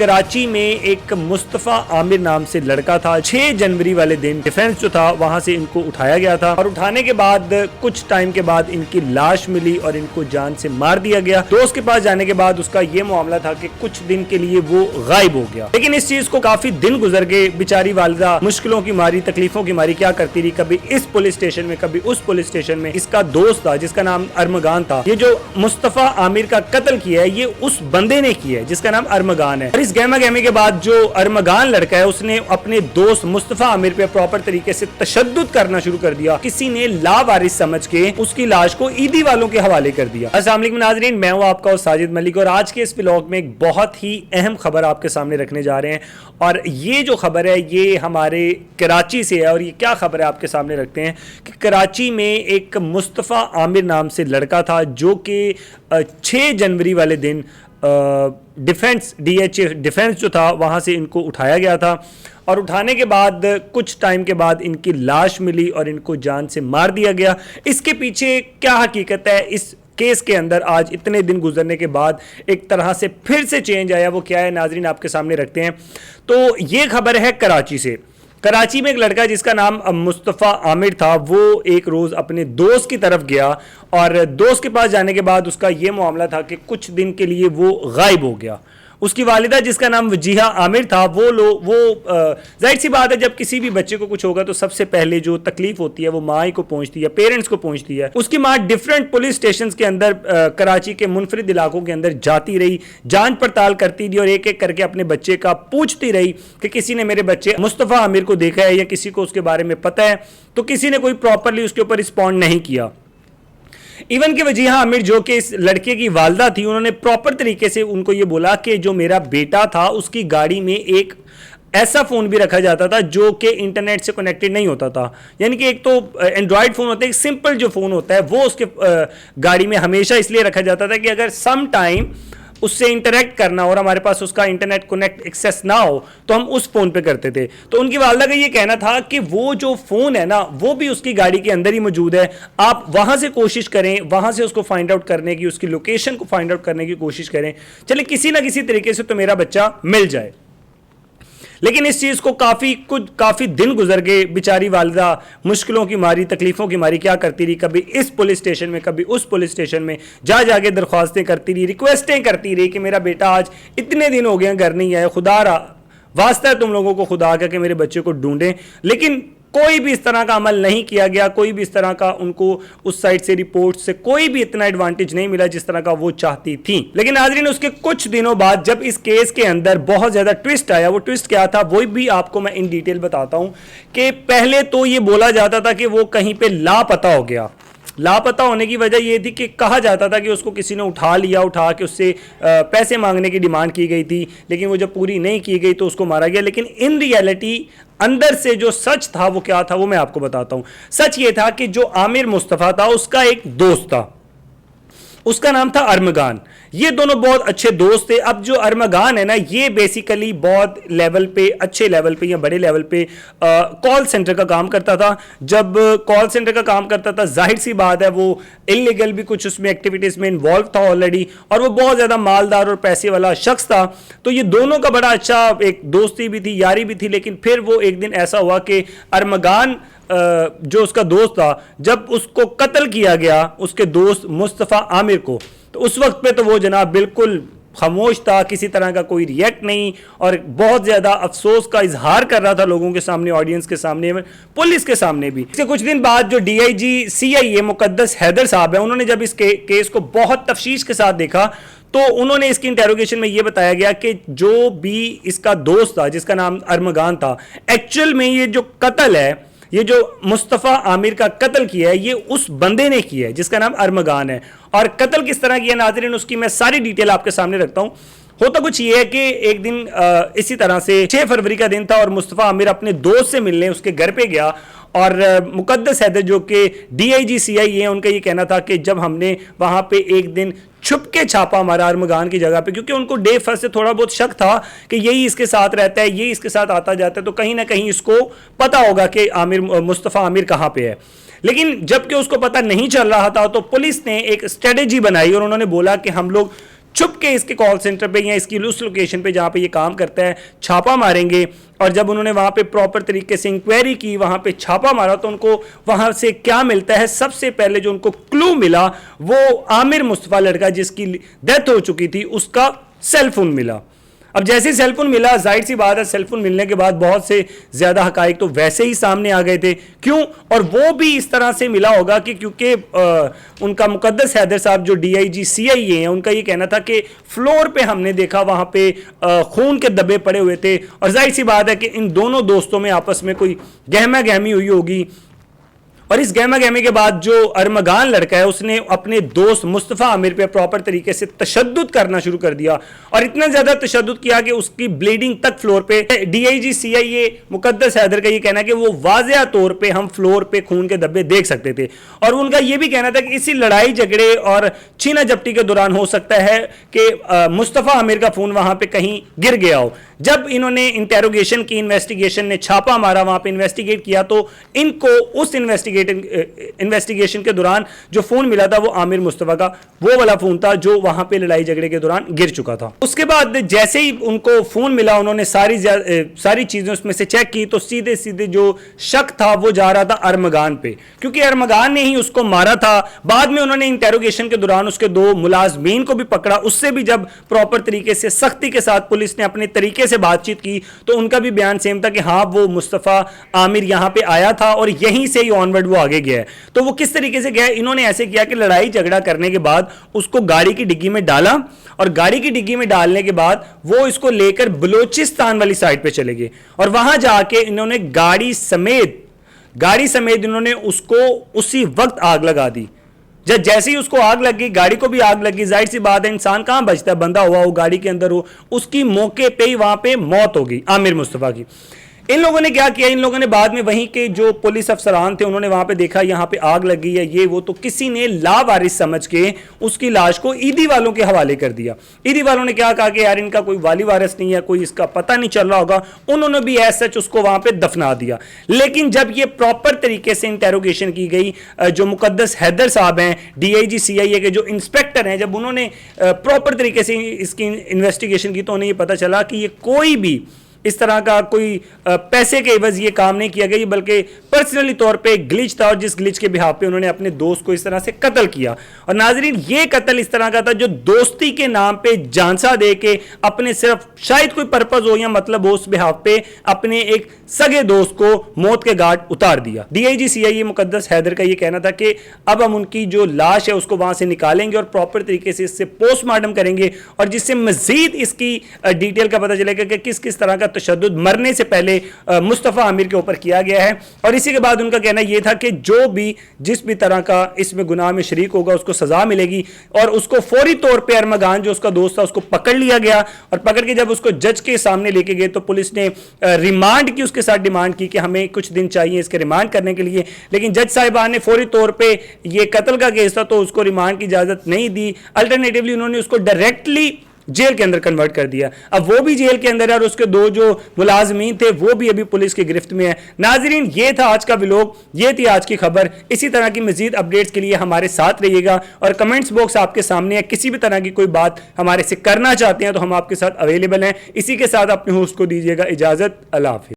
कराची में एक मुस्तफ़ा आमिर नाम से लड़का था। 6 जनवरी वाले दिन डिफेंस जो था वहां से इनको उठाया गया था और उठाने के बाद कुछ टाइम के बाद इनकी लाश मिली और इनको जान से मार दिया गया। दोस्त के पास जाने के बाद उसका ये मामला था कि कुछ दिन के लिए वो गायब हो गया। लेकिन इस चीज को काफी दिन गुजर गए। बेचारी वालिदा मुश्किलों की मारी, तकलीफों की मारी क्या करती रही, कभी इस पुलिस स्टेशन में कभी उस पुलिस स्टेशन में। इसका दोस्त था जिसका नाम अरमगान था। ये जो मुस्तफ़ा आमिर का कत्ल किया है ये उस बंदे ने किया है जिसका नाम अरमगान है। इस गहमा गहमी के बाद जो अरमगान लड़का है उसने अपने दोस्त मुस्तफ़ा आमिर पे प्रॉपर तरीके से तशद्दुद करना शुरू कर दिया। किसी ने लावारिस समझ के उसकी लाश को ईदी वालों के हवाले कर दिया। अस्सलाम वालेकुम नाज़रीन, मैं हूं आपका साजिद मलिक और आज के इस व्लॉग में एक बहुत ही अहम खबर आपके सामने रखने जा रहे हैं। और ये जो खबर है ये हमारे कराची से है। और ये क्या खबर है आपके सामने रखते हैं कि कराची में एक मुस्तफ़ा आमिर नाम से लड़का था जो कि 6 जनवरी वाले दिन डिफेंस डिफेंस जो था वहाँ से इनको उठाया गया था और उठाने के बाद कुछ टाइम के बाद इनकी लाश मिली और इनको जान से मार दिया गया। इसके पीछे क्या हकीकत है, इस केस के अंदर आज इतने दिन गुजरने के बाद एक तरह से फिर से चेंज आया, वो क्या है नाजरीन आपके सामने रखते हैं। तो ये खबर है कराची से। कराची में एक लड़का जिसका नाम मुस्तफ़ा आमिर था वो एक रोज़ अपने दोस्त की तरफ गया और दोस्त के पास जाने के बाद उसका ये मामला था कि कुछ दिन के लिए वो गायब हो गया। उसकी वालिदा जिसका नाम वजीहा आमिर था वो जाहिर सी बात है जब किसी भी बच्चे को कुछ होगा तो सबसे पहले जो तकलीफ होती है वो माँ ही को पहुंचती है, पेरेंट्स को पहुंचती है। उसकी माँ डिफरेंट पुलिस स्टेशंस के अंदर कराची के मुनफरिद इलाकों के अंदर जाती रही, जांच पड़ताल करती रही और एक एक करके अपने बच्चे का पूछती रही कि किसी ने मेरे बच्चे मुस्तफ़ा आमिर को देखा है या किसी को उसके बारे में पता है। तो किसी ने कोई प्रॉपरली उसके ऊपर रिस्पॉन्ड नहीं किया। इवन कि वजीहा आमिर जो कि इस लड़के की वालदा थी उन्होंने प्रॉपर तरीके से उनको ये बोला कि जो मेरा बेटा था उसकी गाड़ी में एक ऐसा फ़ोन भी रखा जाता था जो कि इंटरनेट से कनेक्टेड नहीं होता था। यानी कि एक तो एंड्रॉयड फ़ोन होता है, एक सिंपल जो फ़ोन होता है वो उसके गाड़ी में हमेशा इसलिए रखा जाता था कि अगर सम टाइम उससे इंटरेक्ट करना और हमारे पास उसका इंटरनेट कनेक्ट एक्सेस ना हो तो हम उस फ़ोन पे करते थे। तो उनकी वालदा का ये कहना था कि वो जो फ़ोन है ना वो भी उसकी गाड़ी के अंदर ही मौजूद है। आप वहाँ से कोशिश करें, वहाँ से उसको फाइंड आउट करने की, उसकी लोकेशन को फाइंड आउट करने की कोशिश करें, चले किसी ना किसी तरीके से तो मेरा बच्चा मिल जाए। लेकिन इस चीज़ को काफ़ी दिन गुजर गए। बेचारी वालिदा मुश्किलों की मारी, तकलीफ़ों की मारी क्या करती रही, कभी इस पुलिस स्टेशन में कभी उस पुलिस स्टेशन में जाके दरख्वास्तें करती रही, रिक्वेस्टें करती रही कि मेरा बेटा आज इतने दिन हो गए घर नहीं आया, खुदा वास्ता है तुम लोगों को खुदा का कि मेरे बच्चे को ढूंढें। लेकिन कोई भी इस तरह का अमल नहीं किया गया, कोई भी इस तरह का उनको उस साइड से रिपोर्ट से कोई भी इतना एडवांटेज नहीं मिला जिस तरह का वो चाहती थी। लेकिन नाज़रीन उसके कुछ दिनों बाद जब इस केस के अंदर बहुत ज़्यादा ट्विस्ट आया, वो ट्विस्ट क्या था वो भी आपको मैं इन डिटेल बताता हूँ। कि पहले तो ये बोला जाता था कि वो कहीं पे लापता हो गया। लापता होने की वजह यह थी कि कहा जाता था कि उसको किसी ने उठा के उससे पैसे मांगने की डिमांड की गई थी, लेकिन वो जब पूरी नहीं की गई तो उसको मारा गया। लेकिन इन रियलिटी अंदर से जो सच था वो क्या था वो मैं आपको बताता हूं। सच ये था कि जो आमिर मुस्तफ़ा था उसका एक दोस्त था, उसका नाम था अरमगान। ये दोनों बहुत अच्छे दोस्त थे। अब जो अरमगान है ना ये बेसिकली बहुत लेवल पे, अच्छे लेवल पे या बड़े लेवल पे कॉल सेंटर का काम करता था। जब कॉल सेंटर का काम करता था जाहिर सी बात है वो इलीगल भी कुछ उसमें एक्टिविटीज में इन्वॉल्व था ऑलरेडी और वो बहुत ज़्यादा मालदार और पैसे वाला शख्स था। तो ये दोनों का बड़ा अच्छा एक दोस्ती भी थी, यारी भी थी। लेकिन फिर वो एक दिन ऐसा हुआ कि अरमगान जो उसका दोस्त था जब उसको कत्ल किया गया उसके दोस्त मुस्तफ़ा आमिर को, तो उस वक्त पे तो वो जनाब बिल्कुल खामोश था, किसी तरह का कोई रिएक्ट नहीं और बहुत ज़्यादा अफसोस का इजहार कर रहा था लोगों के सामने, ऑडियंस के सामने, पुलिस के सामने भी। इसके कुछ दिन बाद जो DIG CIA मुकद्दस हैदर साहब है उन्होंने जब इस केस को बहुत तफ्तीश के साथ देखा तो उन्होंने इसकी इंटेरोगेशन में यह बताया गया कि जो भी इसका दोस्त था जिसका नाम अरमगान था, एक्चुअल में ये जो कत्ल है, ये जो मुस्तफ़ा आमिर का कत्ल किया है ये उस बंदे ने किया है जिसका नाम अरमगान है। और कत्ल किस तरह किया नाज़रीन उसकी मैं सारी डिटेल आपके सामने रखता हूँ। होता कुछ ये है कि एक दिन इसी तरह से 6 फरवरी का दिन था और मुस्तफ़ा आमिर अपने दोस्त से मिलने उसके घर पे गया और मुकद्दस हैदर जो कि DIG CIA है उनका ये कहना था कि जब हमने वहाँ पे एक दिन छुप के छापा मारा अरमगान की जगह पे, क्योंकि उनको डे फर्स्ट से थोड़ा बहुत शक था कि यही इसके साथ रहता है, यही इसके साथ आता जाता है, तो कहीं ना कहीं इसको पता होगा कि मुस्तफ़ा आमिर कहाँ पे है। लेकिन जबकि उसको पता नहीं चल रहा था तो पुलिस ने एक स्ट्रेटेजी बनाई और उन्होंने बोला कि हम लोग छुप के इसके कॉल सेंटर पे या इसकी उस लोकेशन पे जहां पे ये काम करता है छापा मारेंगे। और जब उन्होंने वहां पे प्रॉपर तरीके से इंक्वायरी की, वहां पे छापा मारा, तो उनको वहां से क्या मिलता है, सबसे पहले जो उनको क्लू मिला वो आमिर मुस्तफा लड़का जिसकी डेथ हो चुकी थी उसका सेलफोन मिला। अब जैसे ही सेलफोन मिला, जाहिर सी बात है सेलफोन मिलने के बाद बहुत से ज्यादा हकाइक तो वैसे ही सामने आ गए थे। क्यों? और वो भी इस तरह से मिला होगा कि क्योंकि उनका मुकद्दस हैदर साहब जो DIG CIA हैं, उनका ये कहना था कि फ्लोर पे हमने देखा वहां पे खून के धब्बे पड़े हुए थे, और जाहिर सी बात है कि इन दोनों दोस्तों में आपस में कोई गहमा गहमी हुई होगी। और इस गहमा गहमी के बाद जो अरमगान लड़का है उसने अपने दोस्त मुस्तफ़ा आमिर पे प्रॉपर तरीके से तशद्दुद करना शुरू कर दिया, और इतना ज्यादा तशद्दुद किया कि उसकी ब्लीडिंग तक फ्लोर पे। DIG CIA मुकद्दस हैदर का ये कहना है कि वो वाज़ेह तौर पे हम फ्लोर पे खून के धब्बे देख सकते थे, और उनका ये भी कहना था कि इसी लड़ाई झगड़े और छीना झपटी के दौरान हो सकता है कि मुस्तफ़ा आमिर का फोन वहां पे कहीं गिर गया हो। जब इन्होंने इंटेरोगेशन की, इन्वेस्टिगेशन ने छापा मारा, वहां पे इन्वेस्टिगेट किया, तो इनको उस इन्वेस्टिगेशन के दौरान जो फोन मिला था वो आमिर मुस्तफा का वो वाला फोन था जो वहां पे लड़ाई झगड़े के दौरान गिर चुका था। उसके बाद जैसे ही उनको फोन मिला, उन्होंने सारी चीजें उसमें से चेक की, तो सीधे सीधे जो शक था वो जा रहा था अरमगान पे, क्योंकि अरमगान ने ही उसको मारा था। बाद में उन्होंने इंटेरोगेशन के दौरान उसके 2 मुलाजमीन को भी पकड़ा, उससे भी जब प्रॉपर तरीके से सख्ती के साथ पुलिस ने अपने तरीके से बातचीत की तो उनका भी बयान सेम था कि हाँ वो मुस्तफा आमिर यहां पे आया था और यहीं से ही ऑनवर्ड वो आगे गया है। तो वो किस तरीके से गया, इन्होंने ऐसे किया कि लड़ाई झगड़ा करने के बाद उसको गाड़ी की डिग्गी में डाला, और गाड़ी की डिग्गी में डालने के बाद वो इसको लेकर बलूचिस्तान वाली साइड पे चले गए, और वहां जाके इन्होंने गाड़ी समेत इन्होंने उसको उसी वक्त आग लगा दी। जब जैसे ही उसको आग लगी, गाड़ी को भी आग लगी, जाहिर सी बात है इंसान कहां बचता है, बंदा हुआ हो गाड़ी के अंदर हो, उसकी मौके पे ही वहां पे मौत हो गई आमिर मुस्तफा की। इन लोगों ने क्या किया, इन लोगों ने बाद में वहीं के जो पुलिस अफसरान थे उन्होंने वहां पे देखा यहां पे आग लगी है ये वो, तो किसी ने लावारिस समझ के उसकी लाश को ईदी वालों के हवाले कर दिया। ईदी वालों ने क्या कहा कि यार इनका कोई वाली वारिस नहीं है, कोई इसका पता नहीं चल रहा होगा, उन्होंने भी एज सच उसको वहां पे दफना दिया। लेकिन जब ये प्रॉपर तरीके से इंटेरोगेशन की गई, जो मुकद्दस हैदर साहब हैं DIG CIA के जो इंस्पेक्टर हैं, जब उन्होंने प्रॉपर तरीके से इसकी इन्वेस्टिगेशन की तो उन्हें ये पता चला कि ये कोई भी इस तरह का कोई पैसे के एवज ये काम नहीं किया गया, बल्कि पर्सनली तौर पे ग्लिच था, और जिस ग्लिच के बिहाफ पे उन्होंने अपने दोस्त को इस तरह से कत्ल किया। और नाजरीन ये कत्ल इस तरह का था जो दोस्ती के नाम पे जानसा दे के अपने सिर्फ शायद कोई पर्पज हो या मतलब हो उस बिहाफ पे अपने एक सगे दोस्त को मौत के घाट उतार दिया। DIG CIA मुकद्दस हैदर का ये कहना था कि अब हम उनकी जो लाश है उसको वहां से निकालेंगे और प्रॉपर तरीके से इससे पोस्टमार्टम करेंगे, और जिससे मजीद इसकी डिटेल का पता चलेगा कि किस किस तरह का तशद्दुद मरने से पहले मुस्तफा आमिर के ऊपर किया गया है। और इसी के बाद उनका कहना यह था कि जो भी जिस भी तरह का इसमें गुनाह में शरीक होगा उसको सजा मिलेगी, और उसको फौरी तौर पे अरमगान जो उसका दोस्त था उसको पकड़ लिया गया, और पकड़ के जब उसको जज के सामने लेके गए तो पुलिस ने रिमांड की, उसके साथ डिमांड की कि हमें कुछ दिन चाहिए इसके रिमांड करने के लिए, लेकिन जज साहिबान ने फौरी तौर पे ये कत्ल का केस था तो उसको रिमांड की इजाजत नहीं दी। अल्टरनेटिवली उन्होंने उसको डायरेक्टली जेल के अंदर कन्वर्ट कर दिया। अब वो भी जेल के अंदर है और उसके 2 जो मुलाजमीन थे वो भी अभी पुलिस की गिरफ्त में है। नाजरीन ये था आज का व्लॉग, ये थी आज की खबर। इसी तरह की मजीद अपडेट्स के लिए हमारे साथ रहिएगा, और कमेंट्स बॉक्स आपके सामने है, किसी भी तरह की कोई बात हमारे से करना चाहते हैं तो हम आपके साथ अवेलेबल हैं। इसी के साथ अपने होस्ट को दीजिएगा इजाजत। अल्लाह हाफिज़।